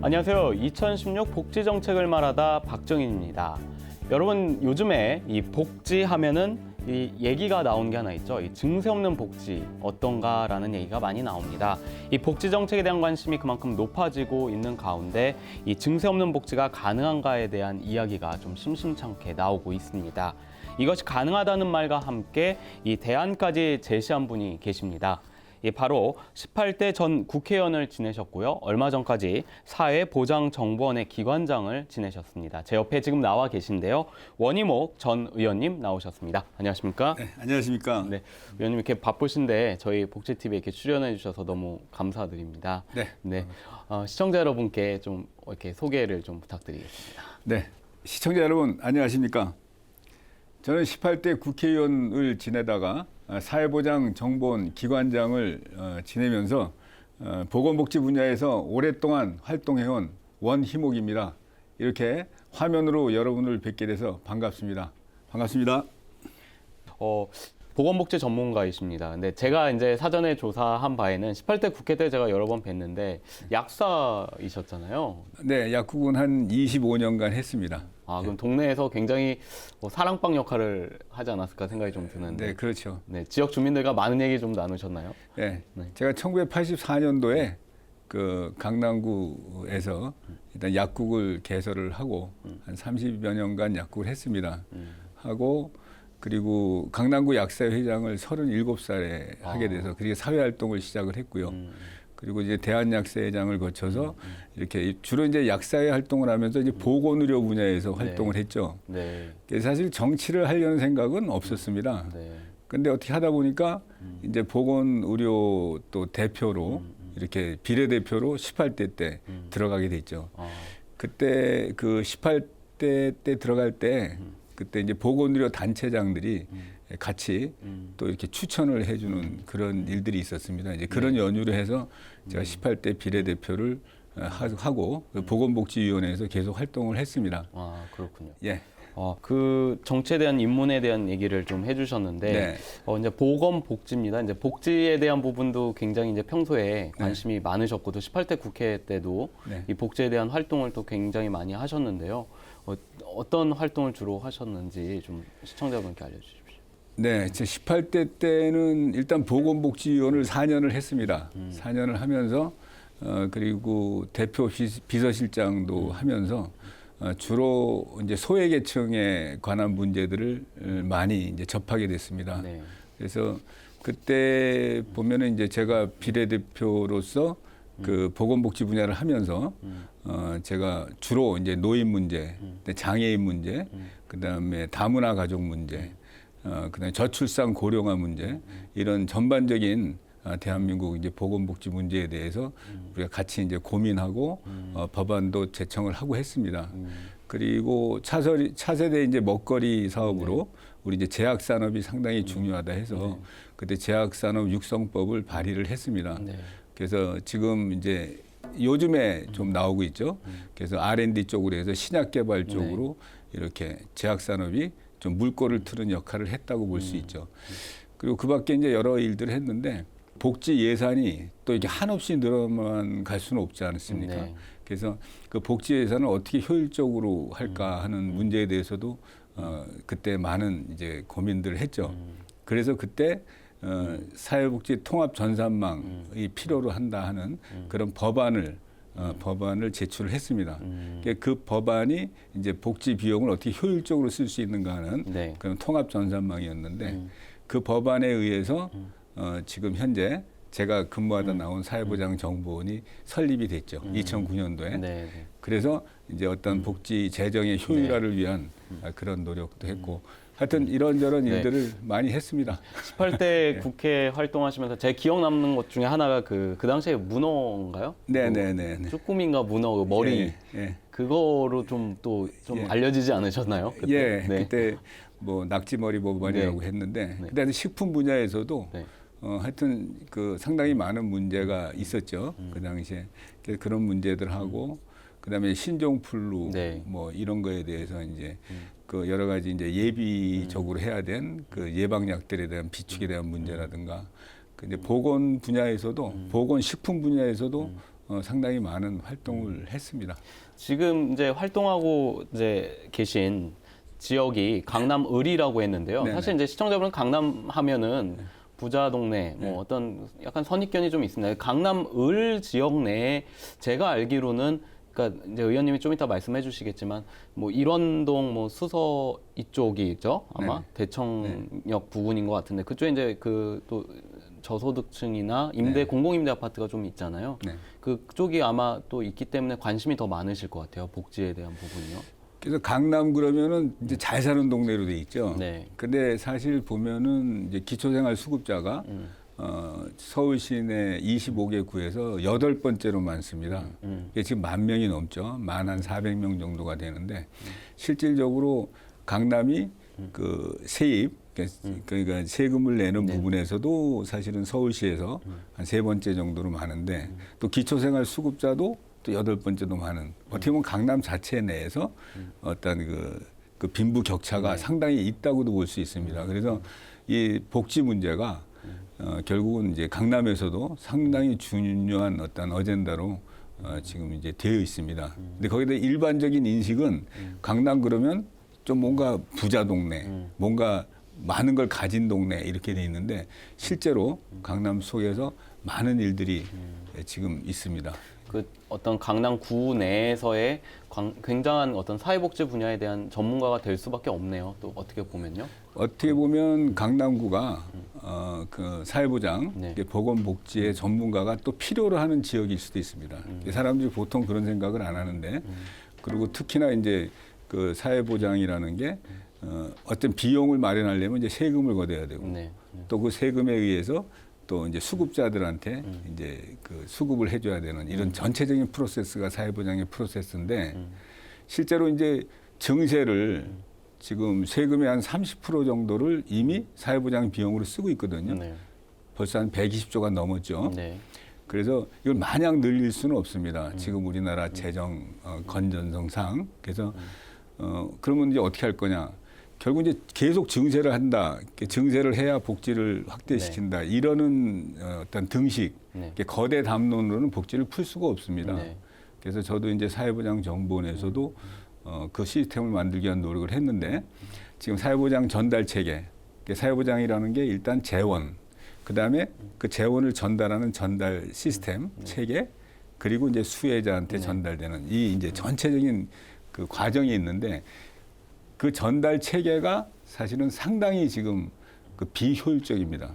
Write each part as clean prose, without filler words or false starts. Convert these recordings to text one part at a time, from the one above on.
안녕하세요. 2016 복지 정책을 말하다 박정인입니다. 여러분, 요즘에 이 복지 하면은 이 얘기가 나온 게 하나 있죠. 이 증세 없는 복지 어떤가라는 얘기가 많이 나옵니다. 이 복지 정책에 대한 관심이 그만큼 높아지고 있는 가운데 이 증세 없는 복지가 가능한가에 대한 이야기가 좀 심심찮게 나오고 있습니다. 이것이 가능하다는 말과 함께 이 대안까지 제시한 분이 계십니다. 바로 18대 전 국회의원을 지내셨고요. 얼마 전까지 사회보장정보원의 기관장을 지내셨습니다. 제 옆에 지금 나와 계신데요. 원희목 전 의원님 나오셨습니다. 안녕하십니까? 네, 안녕하십니까? 네, 의원님 이렇게 바쁘신데 저희 복지TV에 이렇게 출연해 주셔서 너무 감사드립니다. 네. 시청자 여러분께 좀 이렇게 소개를 좀 부탁드리겠습니다. 네, 시청자 여러분 안녕하십니까? 저는 18대 국회의원을 지내다가 사회보장정보원 기관장을 지내면서 보건복지 분야에서 오랫동안 활동해온 원희목입니다. 이렇게 화면으로 여러분을 뵙게 돼서 반갑습니다. 반갑습니다. 보건복지 전문가이십니다. 근데 제가 이제 사전에 조사한 바에는 18대 국회 때 제가 여러 번 뵀는데 약사이셨잖아요. 네, 약국은 한 25년간 했습니다. 그럼 동네에서 굉장히 사랑방 역할을 하지 않았을까 생각이 좀 드는데. 네, 그렇죠. 네, 지역 주민들과 많은 얘기 좀 나누셨나요? 네, 제가 1984년도에 그 강남구에서 일단 약국을 개설을 하고 한 30여 년간 약국을 했습니다. 하고 그리고 강남구 약사회 회장을 37살에 하게 돼서 그게 사회활동을 시작을 했고요. 그리고 이제 대한약사회장을 거쳐서 이렇게 주로 이제 약사회 활동을 하면서 이제 보건의료 분야에서 활동을 했죠. 네. 사실 정치를 하려는 생각은 없었습니다. 네. 근데 어떻게 하다 보니까 이제 보건의료 또 대표로 이렇게 비례대표로 18대 때 들어가게 됐죠. 그때 그 18대 때 들어갈 때 그때 이제 보건의료 단체장들이 같이 또 이렇게 추천을 해주는 그런 일들이 있었습니다. 이제 그런 연유로 해서 제가 18대 비례대표를 하고 보건복지위원회에서 계속 활동을 했습니다. 그렇군요. 예. 그 정치에 대한 입문에 대한 얘기를 좀 해주셨는데, 네. 이제 보건복지입니다. 이제 복지에 대한 부분도 굉장히 이제 평소에 관심이 많으셨고, 또 18대 국회 때도 이 복지에 대한 활동을 또 굉장히 많이 하셨는데요. 어떤 활동을 주로 하셨는지 좀 시청자분께 알려주십시오. 네, 제 18대 때는 일단 보건복지위원을 4년을 했습니다. 4년을 하면서 그리고 대표 비서실장도 하면서 주로 이제 소외계층에 관한 문제들을 많이 이제 접하게 됐습니다. 네. 그래서 그때 보면은 이제 제가 비례대표로서 그 보건복지 분야를 하면서 제가 주로 이제 노인 문제, 장애인 문제, 그다음에 다문화 가족 문제, 그다음에 저출산 고령화 문제 이런 전반적인 대한민국 이제 보건복지 문제에 대해서 우리가 같이 이제 고민하고 법안도 제청을 하고 했습니다. 그리고 차세대 이제 먹거리 사업으로 우리 이제 제약산업이 상당히 중요하다 해서 그때 제약산업 육성법을 발의를 했습니다. 그래서 지금 이제 요즘에 좀 나오고 있죠. 그래서 R&D 쪽으로 해서 신약 개발 쪽으로 이렇게 제약산업이 좀 물꼬를 트는 역할을 했다고 볼 수 있죠. 그리고 그 밖에 이제 여러 일들을 했는데 복지 예산이 또 이렇게 한없이 늘어만 갈 수는 없지 않습니까? 그래서 그 복지 예산을 어떻게 효율적으로 할까 하는 문제에 대해서도 그때 많은 이제 고민들을 했죠. 그래서 그때 사회복지 통합 전산망이 필요로 한다 하는 그런 법안을 제출을 했습니다. 그 법안이 이제 복지 비용을 어떻게 효율적으로 쓸 수 있는가 하는 그런 통합 전산망이었는데 그 법안에 의해서 지금 현재 제가 근무하다 나온 사회보장정보원이 설립이 됐죠. 2009년도에. 그래서 이제 어떤 복지 재정의 효율화를 위한 그런 노력도 했고 하여튼 이런저런 일들을 많이 했습니다. 18대 국회 활동하시면서 제 기억 남는 것 중에 하나가 그 당시에 문어인가요? 네네네. 쭈꾸미인가 문어 그 머리 그거로 좀 알려지지 않으셨나요? 그때? 그때 뭐 낙지머리 법안이라고 했는데 그다음에 식품 분야에서도 하여튼 그 상당히 많은 문제가 있었죠. 그 당시에 그런 문제들하고 그다음에 신종플루 뭐 이런 거에 대해서 이제 그 여러 가지 이제 예비적으로 해야 된 그 예방약들에 대한 비축에 대한 문제라든가 근데 보건 분야에서도 보건 식품 분야에서도 상당히 많은 활동을 했습니다. 지금 이제 활동하고 이제 계신 지역이 강남을이라고 했는데요. 네네. 사실 이제 시청자분은 강남 하면은 부자 동네, 뭐 어떤 약간 선입견이 좀 있습니다. 강남을 지역 내에 제가 알기로는 그러니까 이제 의원님이 좀 이따 말씀해 주시겠지만 뭐 일원동, 뭐 수서 이쪽이죠. 아마 네. 대청역 부근인 것 같은데 그쪽에 이제 그 또 저소득층이나 임대 네. 공공임대 아파트가 좀 있잖아요. 네. 그쪽이 아마 또 있기 때문에 관심이 더 많으실 것 같아요. 복지에 대한 부분이요. 그래서 강남 그러면은 이제 잘 사는 동네로 돼 있죠. 네. 근데 사실 보면은 이제 기초생활 수급자가 서울 시내 25개 구에서 8번째로 많습니다. 이게 지금 10,000명이 넘죠. 10,400명 정도가 되는데 실질적으로 강남이 그 세입 그러니까 세금을 내는 네. 부분에서도 사실은 서울시에서 한 3번째 정도로 많은데 또 기초생활 수급자도 또 8번째도 많은 어떻게 보면 강남 자체 내에서 어떤 그 빈부 격차가 네. 상당히 있다고도 볼 수 있습니다. 그래서 이 복지 문제가 결국은 이제 강남에서도 상당히 중요한 어떤 어젠다로 지금 이제 되어 있습니다. 근데 거기다 일반적인 인식은 강남 그러면 좀 뭔가 부자 동네, 뭔가 많은 걸 가진 동네 이렇게 돼 있는데 실제로 강남 속에서 많은 일들이 지금 있습니다. 그 어떤 강남구 내에서의 굉장한 어떤 사회복지 분야에 대한 전문가가 될 수밖에 없네요. 또 어떻게 보면요. 어떻게 보면 강남구가 그 사회보장, 네. 보건복지의 전문가가 또 필요로 하는 지역일 수도 있습니다. 사람들이 보통 그런 생각을 안 하는데 그리고 특히나 이제 그 사회보장이라는 게 어떤 비용을 마련하려면 이제 세금을 걷어야 되고 네. 또 그 세금에 의해서 또 이제 수급자들한테 이제 그 수급을 해줘야 되는 이런 전체적인 프로세스가 사회보장의 프로세스인데 실제로 이제 증세를 지금 세금의 한 30% 정도를 이미 사회보장 비용으로 쓰고 있거든요. 네. 벌써 한 120조가 넘었죠. 네. 그래서 이걸 마냥 늘릴 수는 없습니다. 지금 우리나라 재정 건전성상. 그래서 그러면 이제 어떻게 할 거냐? 결국 이제 계속 증세를 한다. 증세를 해야 복지를 확대시킨다. 이러는 어떤 등식, 네. 거대 담론으로는 복지를 풀 수가 없습니다. 네. 그래서 저도 이제 사회보장 정보원에서도 그 시스템을 만들기 위한 노력을 했는데 지금 사회보장 전달 체계, 사회보장이라는 게 일단 재원, 그 다음에 그 재원을 전달하는 전달 시스템 체계, 그리고 이제 수혜자한테 전달되는 이 이제 전체적인 그 과정이 있는데 그 전달 체계가 사실은 상당히 지금 그 비효율적입니다.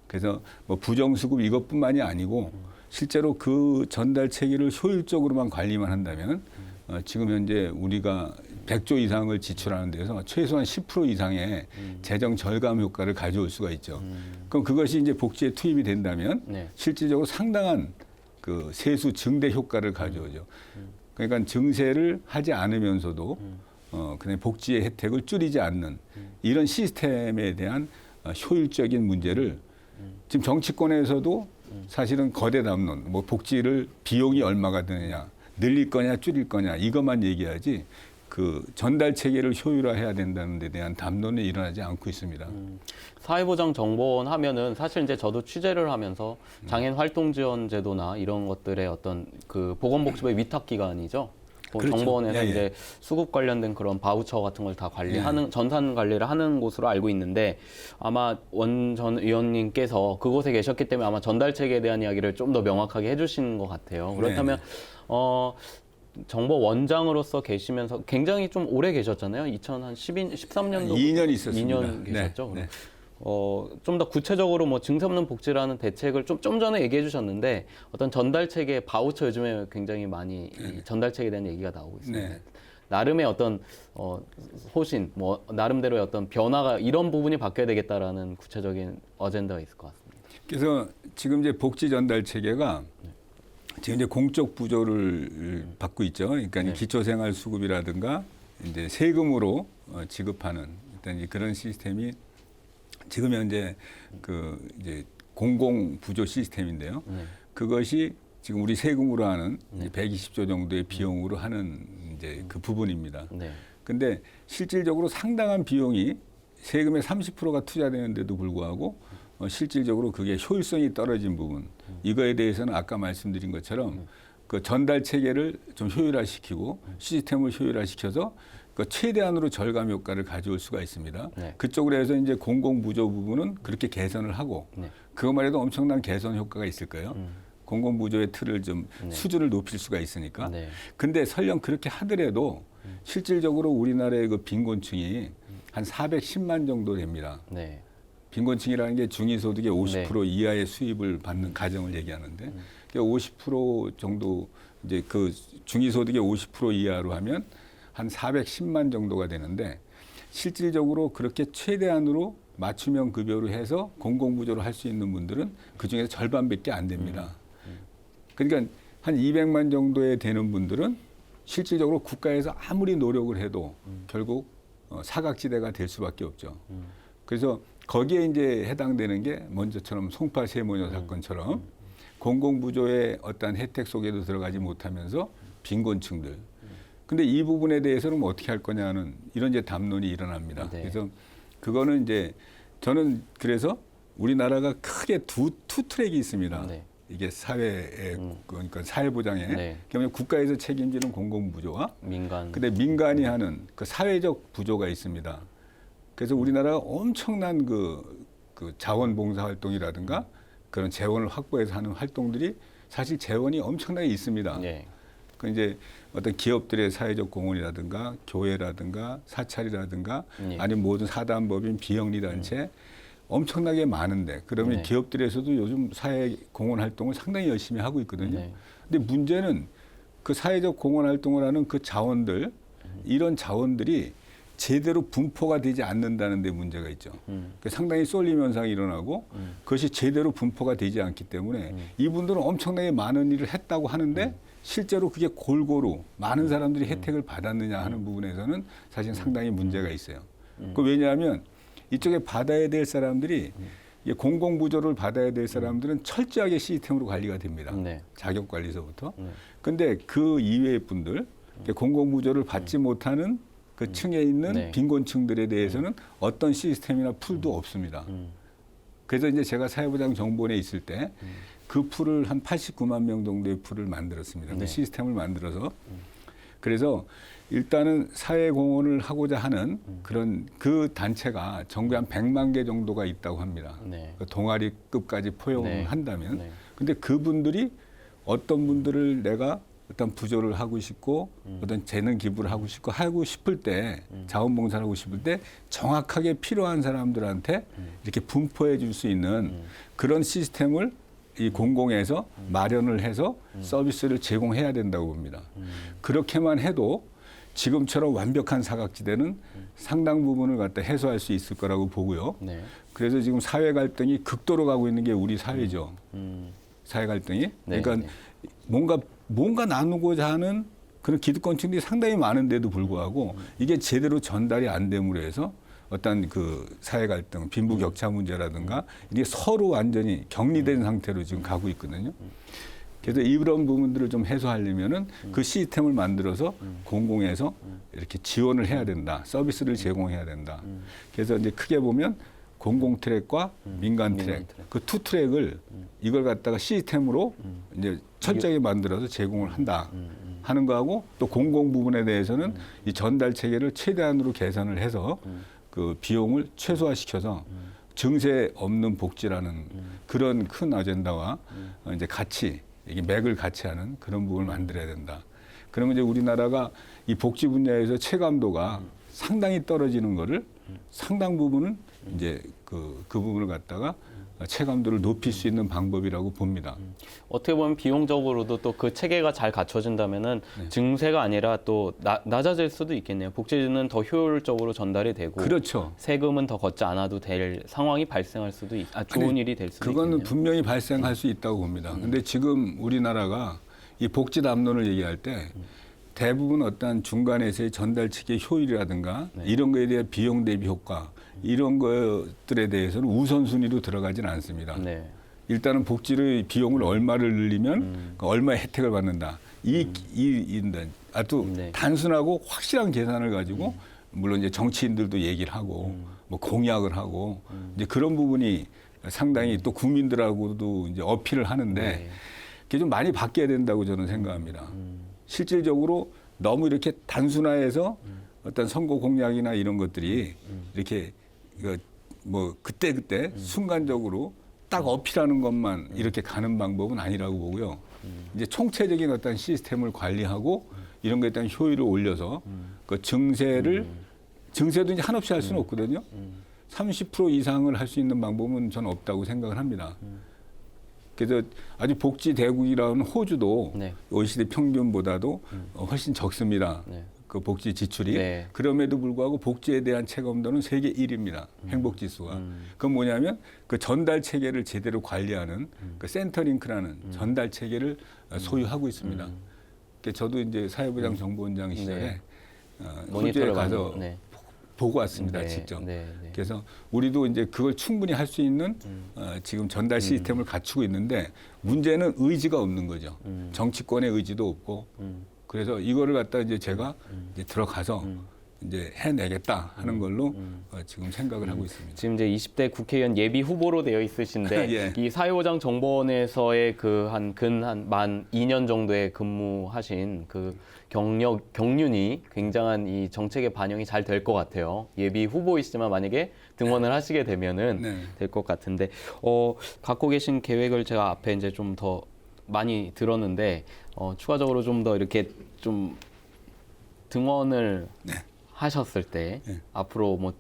그래서 뭐 부정수급 이것뿐만이 아니고 실제로 그 전달 체계를 효율적으로만 관리만 한다면 지금 현재 우리가 100조 이상을 지출하는 데서 최소한 10% 이상의 재정 절감 효과를 가져올 수가 있죠. 그럼 그것이 이제 복지에 투입이 된다면 네. 실질적으로 상당한 그 세수 증대 효과를 가져오죠. 그러니까 증세를 하지 않으면서도 그냥 복지의 혜택을 줄이지 않는 이런 시스템에 대한 효율적인 문제를 지금 정치권에서도 사실은 거대 담론, 뭐 복지를 비용이 얼마가 드느냐, 늘릴 거냐, 줄일 거냐 이것만 얘기하지 그 전달 체계를 효율화해야 된다는 데 대한 담론이 일어나지 않고 있습니다. 사회보장 정보원 하면은 사실 이제 저도 취재를 하면서 장애인 활동 지원 제도나 이런 것들의 어떤 그 보건복지부의 위탁 기관이죠. 그렇죠. 정보원에서 예, 예. 이제 수급 관련된 그런 바우처 같은 걸 다 관리하는 전산 관리를 하는 곳으로 알고 있는데 아마 원 전 의원님께서 그곳에 계셨기 때문에 아마 전달 체계에 대한 이야기를 좀 더 명확하게 해주신 것 같아요. 그렇다면 정보원장으로서 계시면서 굉장히 좀 오래 계셨잖아요. 2013년도 2년 있었습니다. 2년 계셨죠. 네, 네. 좀 더 구체적으로 뭐 증세 없는 복지라는 대책을 좀 전에 얘기해 주셨는데 어떤 전달 체계 바우처 요즘에 굉장히 많이 이 전달 체계에 대한 얘기가 나오고 있습니다. 네. 나름의 어떤 소신, 뭐 나름대로의 어떤 변화가 이런 부분이 바뀌어야 되겠다라는 구체적인 어젠다가 있을 것 같습니다. 그래서 지금 이제 복지 전달 체계가 지금 이제 공적 부조를 받고 있죠. 그러니까 네. 기초생활 수급이라든가 이제 세금으로 지급하는 일단 이제 그런 시스템이 지금 현재 그 이제 공공 부조 시스템인데요. 네. 그것이 지금 우리 세금으로 하는 120조 정도의 비용으로 하는 이제 그 부분입니다. 네. 근데 실질적으로 상당한 비용이 세금의 30%가 투자되는데도 불구하고 실질적으로 그게 효율성이 떨어진 부분 이거에 대해서는 아까 말씀드린 것처럼 그 전달 체계를 좀 효율화시키고 시스템을 효율화시켜서 그 최대한으로 절감 효과를 가져올 수가 있습니다. 네. 그쪽으로 해서 이제 공공부조 부분은 그렇게 개선을 하고 네. 그것만 해도 엄청난 개선 효과가 있을 거예요. 공공부조의 틀을 좀 네. 수준을 높일 수가 있으니까. 네. 근데 설령 그렇게 하더라도 실질적으로 우리나라의 그 빈곤층이 한 410만 정도 됩니다. 네. 빈곤층이라는 게 중위소득의 50% 이하의 수입을 받는 가정을 얘기하는데 50% 정도 이제 그 중위소득의 50% 이하로 하면 한 410만 정도가 되는데 실질적으로 그렇게 최대한으로 맞춤형 급여로 해서 공공부조를 할 수 있는 분들은 그중에서 절반밖에 안 됩니다. 그러니까 한 200만 정도에 되는 분들은 실질적으로 국가에서 아무리 노력을 해도 결국 사각지대가 될 수밖에 없죠. 그래서 거기에 이제 해당되는 게 먼저처럼 송파 세모녀 사건처럼 공공부조의 어떤 혜택 속에도 들어가지 못하면서 빈곤층들. 근데 이 부분에 대해서는 뭐 어떻게 할 거냐는 이런 이제 담론이 일어납니다. 네. 그래서 그거는 이제 저는 그래서 우리나라가 크게 투 트랙이 있습니다. 네. 이게 사회의 그러니까 사회보장에 네. 그러면 국가에서 책임지는 공공부조와 민간. 근데 민간이 하는 그 사회적 부조가 있습니다. 그래서 우리나라가 엄청난 그 자원봉사 활동이라든가 그런 재원을 확보해서 하는 활동들이 사실 재원이 엄청나게 있습니다. 네. 그 이제 어떤 기업들의 사회적 공헌이라든가 교회라든가 사찰이라든가 예. 아니면 모든 사단법인 비영리 단체 엄청나게 많은데 그러면 네. 기업들에서도 요즘 사회 공헌 활동을 상당히 열심히 하고 있거든요. 네. 근데 문제는 그 사회적 공헌 활동을 하는 그 자원들 이런 자원들이 제대로 분포가 되지 않는다는 데 문제가 있죠. 그러니까 상당히 쏠림 현상이 일어나고 그것이 제대로 분포가 되지 않기 때문에 이분들은 엄청나게 많은 일을 했다고 하는데 실제로 그게 골고루 많은 사람들이 혜택을 받았느냐 하는 부분에서는 사실 상당히 문제가 있어요. 왜냐하면 이쪽에 받아야 될 사람들이 공공부조를 받아야 될 사람들은 철저하게 시스템으로 관리가 됩니다. 네. 자격관리서부터. 네. 근데 그 이외의 분들 공공부조를 받지 못하는 그 층에 있는 네. 빈곤층들에 대해서는 어떤 시스템이나 풀도 없습니다. 그래서 이제 제가 사회보장 정보원에 있을 때 그 풀을 한 89만 명 정도의 풀을 만들었습니다. 그 네. 시스템을 만들어서 그래서 일단은 사회 공헌을 하고자 하는 그런 그 단체가 전국에 한 100만 개 정도가 있다고 합니다. 네. 그 동아리급까지 포용을 네. 한다면. 네. 근데 그분들이 어떤 분들을 내가 어떤 부조를 하고 싶고 어떤 재능 기부를 하고 싶을 때 자원봉사를 하고 싶을 때 정확하게 필요한 사람들한테 이렇게 분포해 줄 수 있는 그런 시스템을 이 공공에서 마련을 해서 서비스를 제공해야 된다고 봅니다. 그렇게만 해도 지금처럼 완벽한 사각지대는 상당 부분을 갖다 해소할 수 있을 거라고 보고요. 네. 그래서 지금 사회 갈등이 극도로 가고 있는 게 우리 사회죠. 사회 갈등이. 네, 그러니까 네. 뭔가 나누고자 하는 그런 기득권층들이 상당히 많은데도 불구하고 이게 제대로 전달이 안 됨으로 해서 어떤 그 사회 갈등, 빈부격차 문제라든가 이게 서로 완전히 격리된 상태로 지금 가고 있거든요. 그래서 이런 부분들을 좀 해소하려면은 그 시스템을 만들어서 공공에서 이렇게 지원을 해야 된다. 서비스를 제공해야 된다. 그래서 이제 크게 보면 공공 트랙과 민간 트랙, 그 투 트랙을 이걸 갖다가 시스템으로 이제 철저하게 만들어서 제공을 한다 하는 거하고 또 공공 부분에 대해서는 이 전달 체계를 최대한으로 개선을 해서 그 비용을 최소화시켜서 증세 없는 복지라는 그런 큰 아젠다와 이제 같이 이게 맥을 같이 하는 그런 부분을 만들어야 된다. 그러면 이제 우리나라가 이 복지 분야에서 체감도가 상당히 떨어지는 거를 상당 부분은 이제 그 부분을 갖다가 체감도를 높일 수 있는 방법이라고 봅니다. 어떻게 보면 비용적으로도 또 그 체계가 잘 갖춰진다면은 증세가 아니라 또 낮아질 수도 있겠네요. 복지는 더 효율적으로 전달이 되고 그렇죠. 세금은 더 걷지 않아도 될 상황이 발생할 수도 좋은 아니, 일이 될 수도 그거는 있겠네요. 분명히 발생할 수 있다고 봅니다. 근데 지금 우리나라가 이 복지 담론을 얘기할 때 대부분 어떤 중간에서의 전달 체계 효율이라든가 이런 거에 대한 비용 대비 효과 이런 것들에 대해서는 우선순위로 들어가지는 않습니다. 네. 일단은 복지의 비용을 얼마를 늘리면 얼마의 혜택을 받는다. 아주 네. 단순하고 확실한 계산을 가지고 물론 이제 정치인들도 얘기를 하고 뭐 공약을 하고 이제 그런 부분이 상당히 또 국민들하고도 이제 어필을 하는데 네. 그게 좀 많이 바뀌어야 된다고 저는 생각합니다. 실질적으로 너무 이렇게 단순화해서 어떤 선거 공약이나 이런 것들이 이렇게 뭐 그때 순간적으로 딱 어필하는 것만 이렇게 가는 방법은 아니라고 보고요. 이제 총체적인 어떤 시스템을 관리하고 이런 거에 대한 효율을 올려서 그 증세도 이제 한없이 할 수는 없거든요. 30% 이상을 할 수 있는 방법은 저는 없다고 생각을 합니다. 그래서 아주 복지 대국이라는 호주도 네. OECD 평균보다도 훨씬 적습니다. 네. 그 복지 지출이. 네. 그럼에도 불구하고 복지에 대한 체감도는 세계 1위입니다. 행복 지수가. 그건 뭐냐면 그 전달 체계를 제대로 관리하는 그 센터링크라는 전달 체계를 소유하고 있습니다. 그러니까 저도 이제 사회부장 정보원장 시절에 네. 호주에 모니터를 가서 네. 보고 왔습니다. 네. 직접. 네. 네. 그래서 우리도 이제 그걸 충분히 할 수 있는 지금 전달 시스템을 갖추고 있는데 문제는 의지가 없는 거죠. 정치권의 의지도 없고 그래서 이거를 갖다 이제 제가 이제 들어가서 이제 해내겠다 하는 걸로 지금 생각을 하고 있습니다. 지금 이제 20대 국회의원 예비 후보로 되어 있으신데 예. 이 사회보장 정보원에서의 그 만 2년 정도에 근무하신 그 경륜이 굉장한 이 정책의 반영이 잘 될 것 같아요. 예비 후보이시지만 만약에 등원을 하시게 되면은 네. 될 것 같은데 갖고 계신 계획을 제가 앞에 이제 좀 더 많이 들었는데 추가적으로 좀 더 이렇게 좀 등원을 네. 하셨을 때 네. 앞으로 뭐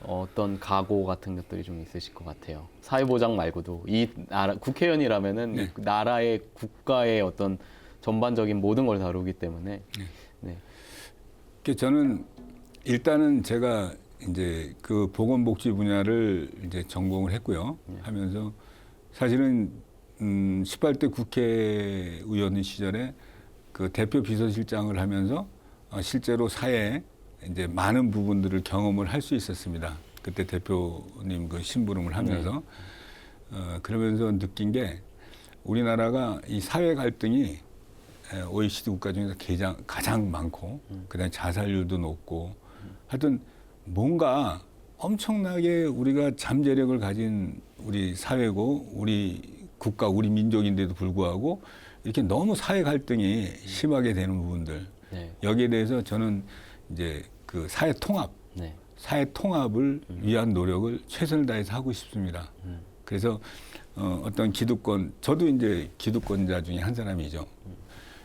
어떤 각오 같은 것들이 좀 있으실 것 같아요. 사회보장 말고도 이 나라 국회의원이라면은 네. 나라의 국가의 어떤 전반적인 모든 걸 다루기 때문에 네. 그러니까 저는 일단은 제가 이제 그 보건복지 분야를 이제 전공을 했고요. 하면서 사실은 18대 국회의원 시절에 그 대표 비서실장을 하면서 실제로 사회에 이제 많은 부분들을 경험을 할 수 있었습니다. 그때 대표님 그 심부름을 하면서 그러면서 느낀 게 우리나라가 이 사회 갈등이 OECD 국가 중에서 가장 많고 그다음에 자살률도 높고 하여튼 뭔가 엄청나게 우리가 잠재력을 가진 우리 사회고 우리 국가 우리 민족인데도 불구하고 이렇게 너무 사회 갈등이 심하게 되는 부분들 네. 여기에 대해서 저는 이제 그 사회 통합을 위한 노력을 최선을 다해서 하고 싶습니다. 그래서 어떤 기득권 저도 이제 기득권자 중에 한 사람이죠.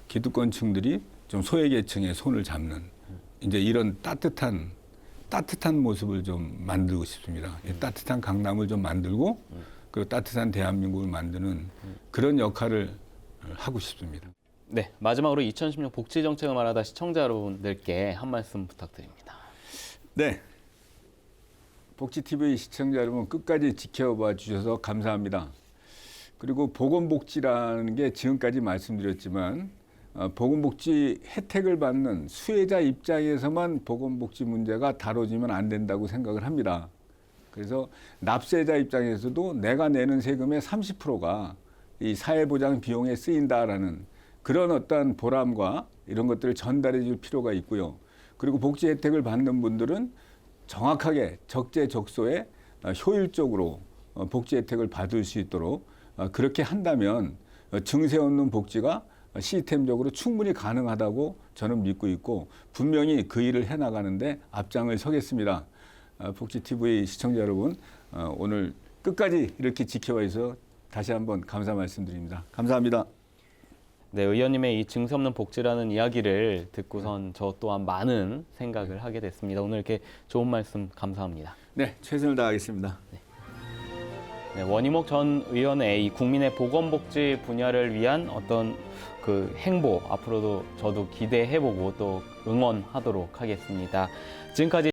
기득권층들이 좀 소외계층의 손을 잡는 이제 이런 따뜻한 모습을 좀 만들고 싶습니다. 따뜻한 강남을 좀 만들고 그리고 따뜻한 대한민국을 만드는 그런 역할을 하고 싶습니다. 네, 마지막으로 2016 복지 정책을 말하다 시청자 여러분들께 한 말씀 부탁드립니다. 네. 복지TV 시청자 여러분 끝까지 지켜봐 주셔서 감사합니다. 그리고 보건복지라는 게 지금까지 말씀드렸지만 보건복지 혜택을 받는 수혜자 입장에서만 보건복지 문제가 다뤄지면 안 된다고 생각을 합니다. 그래서 납세자 입장에서도 내가 내는 세금의 30%가 이 사회보장 비용에 쓰인다라는 그런 어떤 보람과 이런 것들을 전달해 줄 필요가 있고요. 그리고 복지 혜택을 받는 분들은 정확하게 적재적소에 효율적으로 복지 혜택을 받을 수 있도록 그렇게 한다면 증세 없는 복지가 시스템적으로 충분히 가능하다고 저는 믿고 있고 분명히 그 일을 해나가는데 앞장을 서겠습니다. 복지TV 시청자 여러분 오늘 끝까지 이렇게 지켜봐 주셔서 다시 한번 감사 말씀드립니다. 감사합니다. 네, 의원님의 이 증세 없는 복지라는 이야기를 듣고선 저 또한 많은 생각을 하게 됐습니다. 오늘 이렇게 좋은 말씀 감사합니다. 네, 최선을 다하겠습니다. 네, 원희목 전 의원의 이 국민의 보건복지 분야를 위한 어떤 그 행보 앞으로도 저도 기대해보고 또 응원하도록 하겠습니다. 지금까지